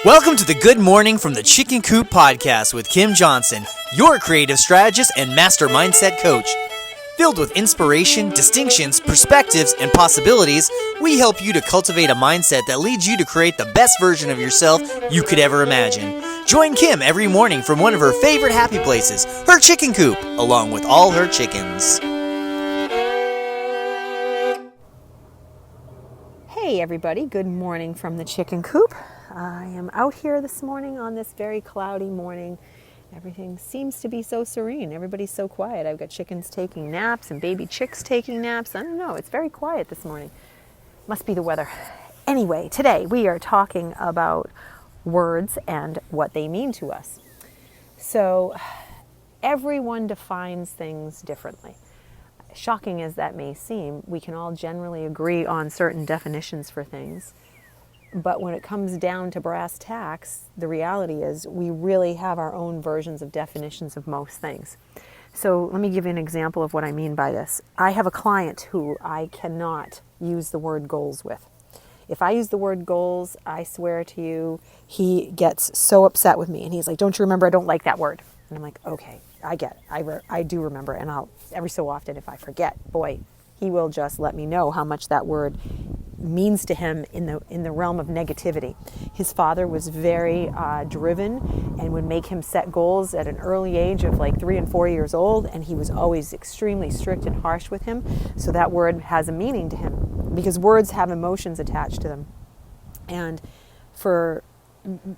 Welcome to the Good Morning from the Chicken Coop podcast with Kim Johnson, your creative strategist and master mindset coach. Filled with inspiration, distinctions, perspectives, and possibilities, we help you to cultivate a mindset that leads you to create the best version of yourself you could ever imagine. Join Kim every morning from one of her favorite happy places, her chicken coop, along with all her chickens. Hey everybody, good morning from the chicken coop. I am out here this morning on this very cloudy morning. Everything seems to be so serene. Everybody's so quiet. I've got chickens taking naps and baby chicks taking naps. I don't know, it's very quiet this morning. Must be the weather. Anyway, today we are talking about words and what they mean to us. So everyone defines things differently. Shocking as that may seem, we can all generally agree on certain definitions for things. But when it comes down to brass tacks, the reality is we really have our own versions of definitions of most things. So let me give you an example of what I mean by this. I have a client who I cannot use the word goals with. If I use the word goals, I swear to you, he gets so upset with me. And he's like, don't you remember, I don't like that word. And I'm like, okay, I get it. I do remember. And I'll, every so often, if I forget, boy, he will just let me know how much that word means to him in the realm of negativity. His father was very driven and would make him set goals at an early age of like 3 and 4 years old, and he was always extremely strict and harsh with him. So that word has a meaning to him because words have emotions attached to them. And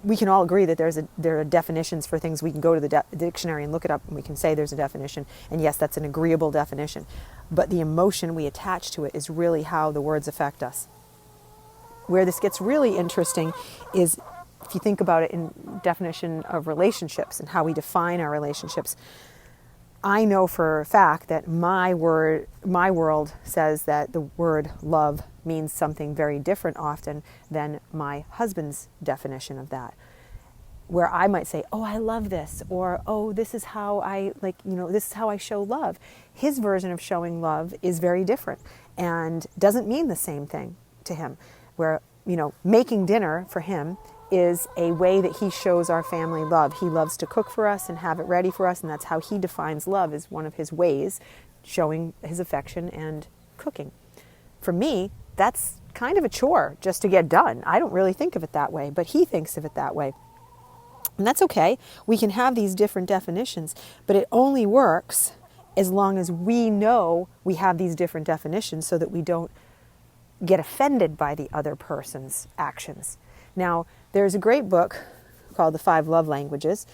we can all agree that there are definitions for things. We can go to the dictionary and look it up, and we can say there's a definition. And yes, that's an agreeable definition. But the emotion we attach to it is really how the words affect us. Where this gets really interesting is if you think about it in definition of relationships and how we define our relationships. I know for a fact that my world says that the word love means something very different often than my husband's definition of that. Where I might say, oh, I love this, or oh, this is how this is how I show love. His version of showing love is very different and doesn't mean the same thing to him. Where, making dinner for him is a way that he shows our family love. He loves to cook for us and have it ready for us, and that's how he defines love, is one of his ways, showing his affection and cooking. For me, that's kind of a chore just to get done. I don't really think of it that way, but he thinks of it that way. And that's okay. We can have these different definitions, but it only works as long as we know we have these different definitions so that we don't get offended by the other person's actions. Now, there's a great book called The 5 Love Languages,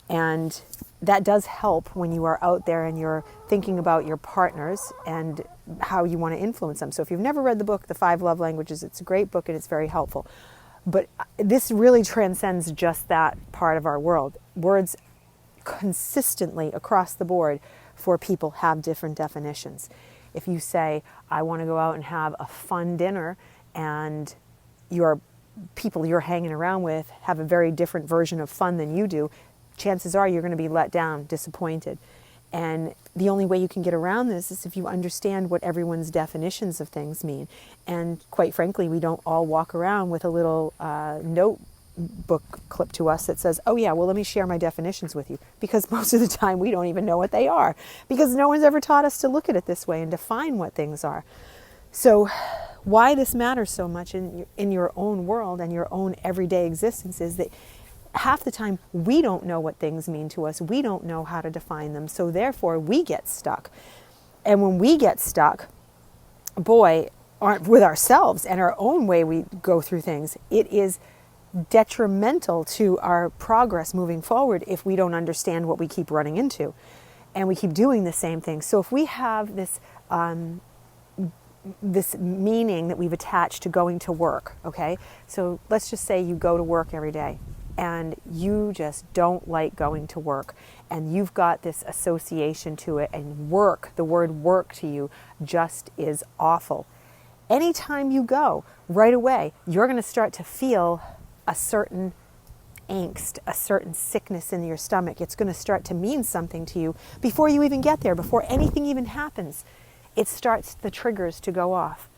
and that does help when you are out there and you're thinking about your partners and how you want to influence them. So if you've never read the book, The 5 Love Languages, it's a great book and it's very helpful. But this really transcends just that part of our world. Words consistently across the board for people have different definitions. If you say, I want to go out and have a fun dinner, and your people you're hanging around with have a very different version of fun than you do, chances are you're going to be let down, disappointed. And the only way you can get around this is if you understand what everyone's definitions of things mean. And quite frankly, we don't all walk around with a little notebook clip to us that says, oh yeah, well, let me share my definitions with you. Because most of the time we don't even know what they are. Because no one's ever taught us to look at it this way and define what things are. So why this matters so much in your own world and your own everyday existence is that half the time we don't know what things mean to us. We don't know how to define them. So therefore we get stuck. And when we get stuck, boy, with ourselves and our own way we go through things, it is detrimental to our progress moving forward if we don't understand what we keep running into. And we keep doing the same thing. So if we have this meaning that we've attached to going to work, okay? So let's just say you go to work every day and you just don't like going to work and you've got this association to it, and the word work to you just is awful. Anytime you go, right away, you're going to start to feel a certain angst, a certain sickness in your stomach. It's going to start to mean something to you before you even get there, before anything even happens. It starts the triggers to go off.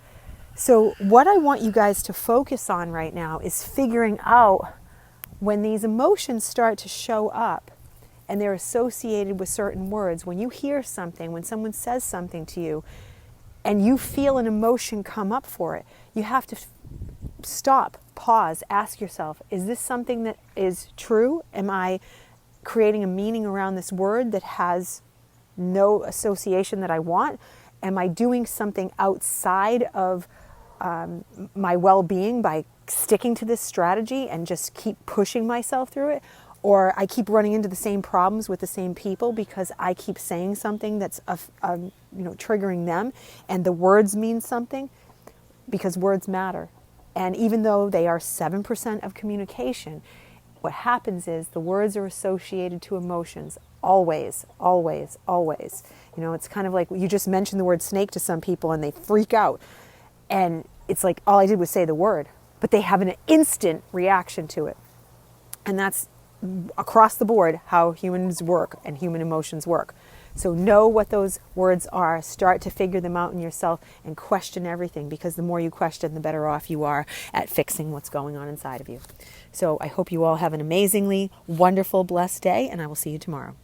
So what I want you guys to focus on right now is figuring out when these emotions start to show up and they're associated with certain words, when you hear something, when someone says something to you, and you feel an emotion come up for it, you have to stop, pause, ask yourself, is this something that is true? Am I creating a meaning around this word that has no association that I want? Am I doing something outside of my well-being by sticking to this strategy and just keep pushing myself through it? Or I keep running into the same problems with the same people because I keep saying something that's triggering them, and the words mean something, because words matter. And even though they are 7% of communication, what happens is the words are associated to emotions. Always, always, always. It's kind of like you just mention the word snake to some people and they freak out. And it's like, all I did was say the word, but they have an instant reaction to it. And that's across the board how humans work and human emotions work. So know what those words are, start to figure them out in yourself, and question everything, because the more you question, the better off you are at fixing what's going on inside of you. So I hope you all have an amazingly wonderful, blessed day, and I will see you tomorrow.